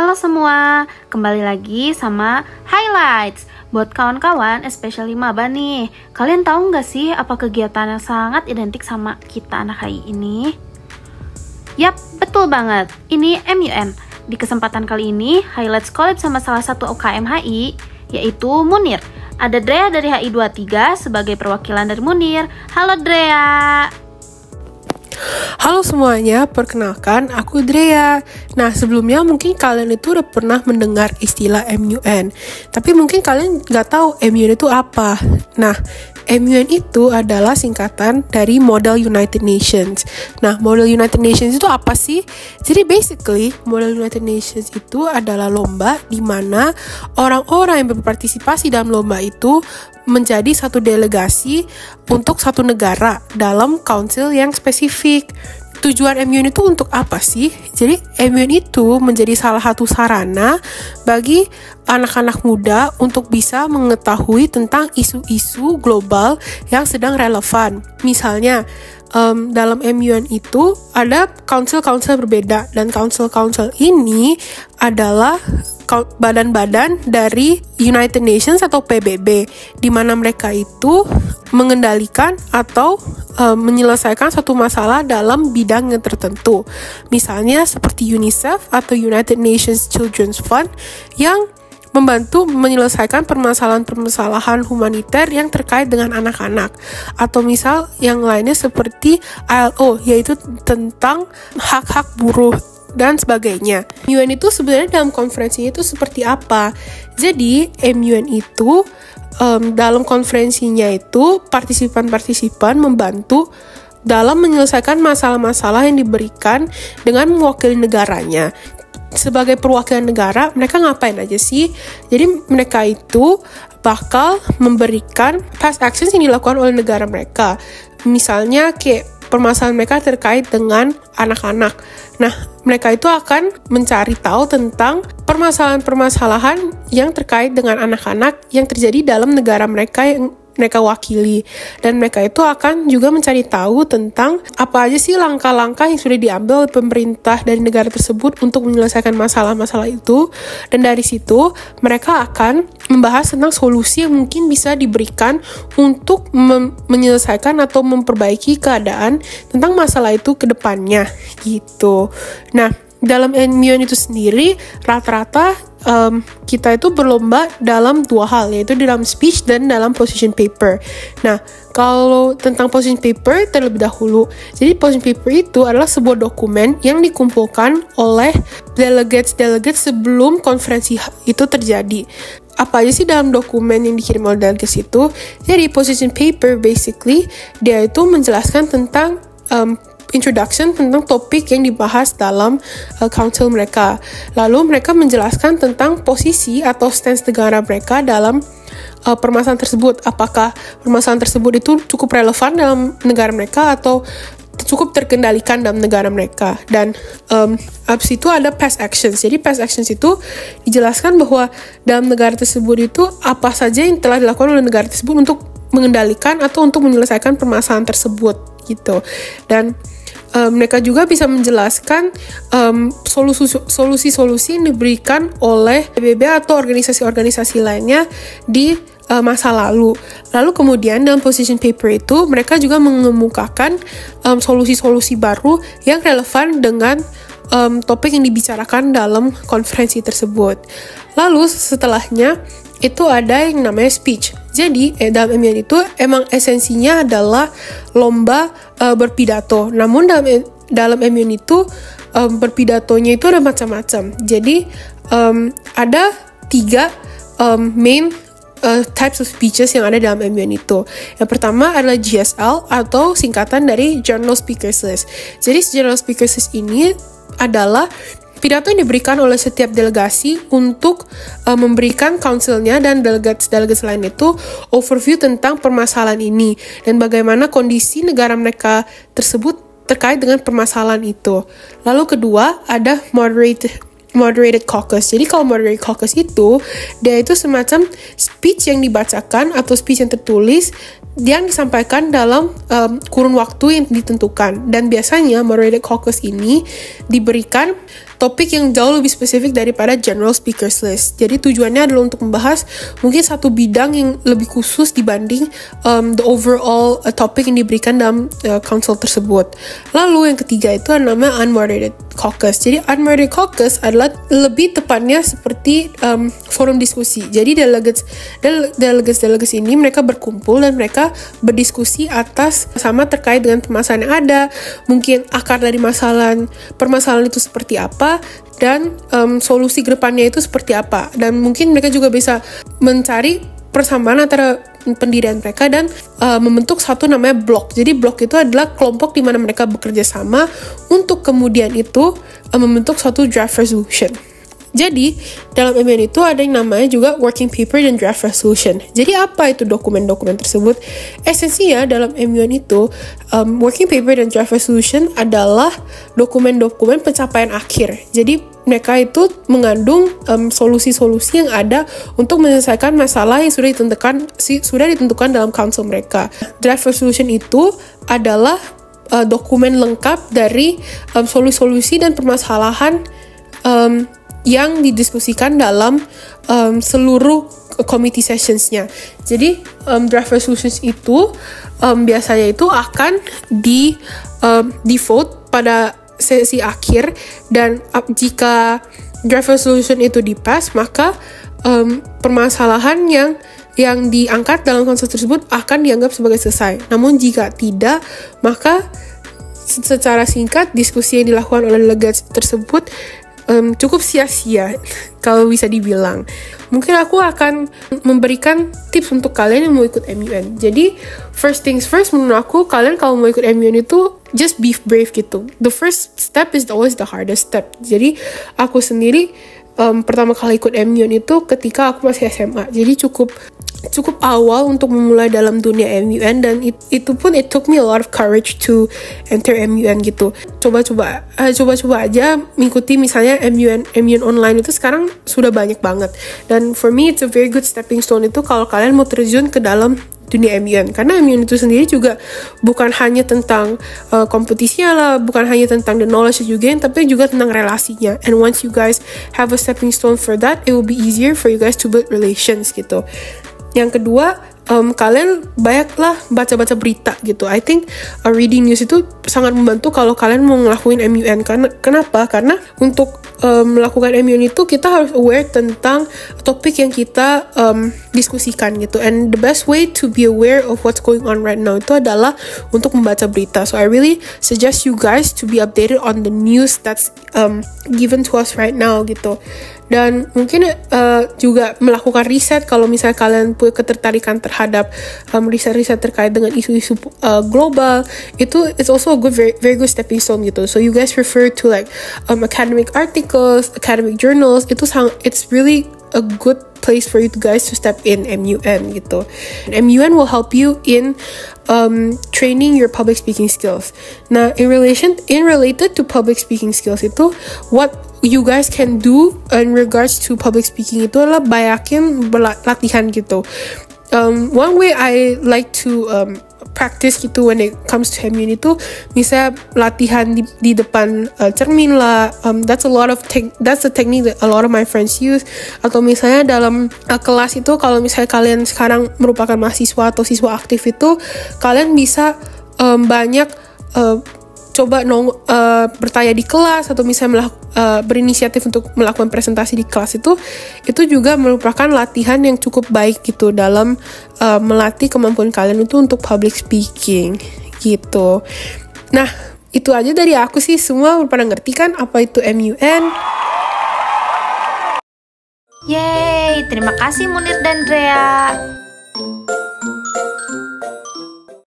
Halo semua, kembali lagi sama Highlights. Buat kawan-kawan, especially maba nih, kalian tahu nggak sih apa kegiatan yang sangat identik sama kita anak HI ini? Yap, betul banget. Ini MUN. Di kesempatan kali ini, Highlights collab sama salah satu UKM HI, yaitu Munir. Ada Drea dari HI 23 sebagai perwakilan dari Munir. Halo Drea. Halo semuanya, perkenalkan aku Drea. Nah, sebelumnya mungkin kalian itu udah pernah mendengar istilah MUN, tapi mungkin kalian nggak tahu MUN itu apa. Nah, MUN itu adalah singkatan dari Model United Nations. Nah, Model United Nations itu apa sih? Jadi basically, Model United Nations itu adalah lomba di mana orang-orang yang berpartisipasi dalam lomba itu menjadi satu delegasi untuk satu negara dalam council yang spesifik. Tujuan MUN itu untuk apa sih? Jadi MUN itu menjadi salah satu sarana bagi anak-anak muda untuk bisa mengetahui tentang isu-isu global yang sedang relevan. Misalnya, dalam MUN itu ada council-council berbeda, dan council-council ini adalah badan-badan dari United Nations atau PBB, di mana mereka itu mengendalikan atau menyelesaikan satu masalah dalam bidang yang tertentu. Misalnya seperti UNICEF atau United Nations Children's Fund yang membantu menyelesaikan permasalahan-permasalahan humaniter yang terkait dengan anak-anak. Atau misal yang lainnya seperti ILO, yaitu tentang hak-hak buruh dan sebagainya. MUN itu sebenarnya dalam konferensinya itu seperti apa? Jadi MUN itu dalam konferensinya itu partisipan-partisipan membantu dalam menyelesaikan masalah-masalah yang diberikan dengan mewakili negaranya. Sebagai perwakilan negara, mereka ngapain aja sih? Jadi mereka itu bakal memberikan past actions yang dilakukan oleh negara mereka. Misalnya kayak permasalahan mereka terkait dengan anak-anak. Nah, mereka itu akan mencari tahu tentang permasalahan-permasalahan yang terkait dengan anak-anak yang terjadi dalam negara mereka yang mereka wakili. Dan mereka itu akan juga mencari tahu tentang apa aja sih langkah-langkah yang sudah diambil oleh pemerintah dari negara tersebut untuk menyelesaikan masalah-masalah itu. Dan dari situ, mereka akan membahas tentang solusi yang mungkin bisa diberikan untuk menyelesaikan atau memperbaiki keadaan tentang masalah itu ke depannya, gitu. Nah, dalam MUN itu sendiri, rata-rata kita itu berlomba dalam dua hal, yaitu dalam speech dan dalam position paper. Nah, kalau tentang position paper terlebih dahulu, jadi position paper itu adalah sebuah dokumen yang dikumpulkan oleh delegates sebelum konferensi itu terjadi. Apa aja sih dalam dokumen yang dikirim oleh delegates itu? Jadi position paper basically dia itu menjelaskan tentang introduction tentang topik yang dibahas dalam council mereka. Lalu mereka menjelaskan tentang posisi atau stance negara mereka dalam permasalahan tersebut. Apakah permasalahan tersebut itu cukup relevan dalam negara mereka atau cukup terkendalikan dalam negara mereka. Dan abis itu ada past actions. Jadi past actions itu dijelaskan bahwa dalam negara tersebut itu apa saja yang telah dilakukan oleh negara tersebut untuk mengendalikan atau untuk menyelesaikan permasalahan tersebut, gitu. Dan mereka juga bisa menjelaskan solusi-solusi yang diberikan oleh PBB atau organisasi-organisasi lainnya di masa lalu. Lalu kemudian dalam position paper itu mereka juga mengemukakan solusi-solusi baru yang relevan dengan topik yang dibicarakan dalam konferensi tersebut. Lalu setelahnya itu ada yang namanya speech. Jadi dalam MUN itu emang esensinya adalah lomba berpidato. Namun dalam MUN itu berpidatonya itu ada macam-macam. Jadi ada 3 main types of speeches yang ada dalam MUN itu. Yang pertama adalah GSL atau singkatan dari General Speakers List. Jadi General Speakers List ini adalah pidato yang diberikan oleh setiap delegasi untuk memberikan councilnya dan delegates lain itu overview tentang permasalahan ini dan bagaimana kondisi negara mereka tersebut terkait dengan permasalahan itu. Lalu kedua ada moderated caucus. Jadi kalau moderated caucus itu, dia itu semacam speech yang dibacakan atau speech yang tertulis yang disampaikan dalam kurun waktu yang ditentukan. Dan biasanya moderated caucus ini diberikan topik yang jauh lebih spesifik daripada general speakers list. Jadi tujuannya adalah untuk membahas mungkin satu bidang yang lebih khusus dibanding the overall topik yang diberikan dalam council tersebut. Lalu yang ketiga itu namanya unmoderated caucus. Jadi unmoderated caucus adalah lebih tepatnya seperti forum diskusi. Jadi delegates ini mereka berkumpul dan mereka berdiskusi atas sama terkait dengan permasalahan yang ada, mungkin akar dari permasalahan itu seperti apa, dan solusi ke depannya itu seperti apa. Dan mungkin mereka juga bisa mencari persamaan antara pendirian mereka dan membentuk satu namanya blok. Jadi blok itu adalah kelompok di mana mereka bekerja sama untuk kemudian itu membentuk suatu draft resolution. Jadi, dalam MUN itu ada yang namanya juga working paper dan draft resolution. Jadi, apa itu dokumen-dokumen tersebut? Esensinya dalam MUN itu, working paper dan draft resolution adalah dokumen-dokumen pencapaian akhir. Jadi, mereka itu mengandung solusi-solusi yang ada untuk menyelesaikan masalah yang sudah ditentukan dalam council mereka. Draft resolution itu adalah dokumen lengkap dari solusi-solusi dan permasalahan yang didiskusikan dalam seluruh committee sessionsnya. Jadi draft resolutions itu biasanya itu akan di vote pada sesi akhir, dan jika draft resolution itu di-pass, maka permasalahan yang diangkat dalam konsep tersebut akan dianggap sebagai selesai. Namun jika tidak, maka secara singkat diskusi yang dilakukan oleh delegates tersebut cukup sia-sia kalau bisa dibilang. Mungkin aku akan memberikan tips untuk kalian yang mau ikut MUN. Jadi first things first, menurut aku kalian kalau mau ikut MUN itu just be brave gitu. The first step is always the hardest step. Jadi aku sendiri pertama kali ikut MUN itu ketika aku masih SMA. Jadi cukup awal untuk memulai dalam dunia MUN, dan itu pun it took me a lot of courage to enter MUN gitu. Coba-coba aja mengikuti misalnya MUN online itu sekarang sudah banyak banget. Dan for me it's a very good stepping stone itu kalau kalian mau terjun ke dalam dunia MUN, karena MUN itu sendiri juga bukan hanya tentang kompetisinya lah, bukan hanya tentang the knowledge juga, tapi juga tentang relasinya. And once you guys have a stepping stone for that, it will be easier for you guys to build relations gitu. Yang kedua, kalian banyaklah baca-baca berita gitu. I think reading news itu sangat membantu kalau kalian mau ngelakuin MUN. Kenapa? Karena untuk melakukan MUN itu kita harus aware tentang topik yang kita diskusikan gitu. And the best way to be aware of what's going on right now itu adalah untuk membaca berita. So I really suggest you guys to be updated on the news that's given to us right now gitu. Dan mungkin juga melakukan riset kalau misalnya kalian punya ketertarikan terhadap riset-riset terkait dengan isu-isu global, itu it's also a good very good stepping stone gitu. So you guys refer to like academic articles, academic journals, it's really a good place for you guys to step in MUN gitu. MUN will help you in training your public speaking skills. Nah, in related to public speaking skills itu, what you guys can do in regards to public speaking itu adalah banyakin latihan gitu. One way I like to practice gitu when it comes to MUN itu, misalnya latihan di depan cermin lah. That's a technique that a lot of my friends use. Atau misalnya dalam kelas itu, kalau misalnya kalian sekarang merupakan mahasiswa atau siswa aktif itu, kalian bisa banyak coba bertanya di kelas, atau misalnya berinisiatif untuk melakukan presentasi di kelas itu juga merupakan latihan yang cukup baik gitu dalam melatih kemampuan kalian itu untuk public speaking gitu. Nah, itu aja dari aku sih. Semua pada ngerti kan apa itu MUN? Yeay, terima kasih Munir dan Drea.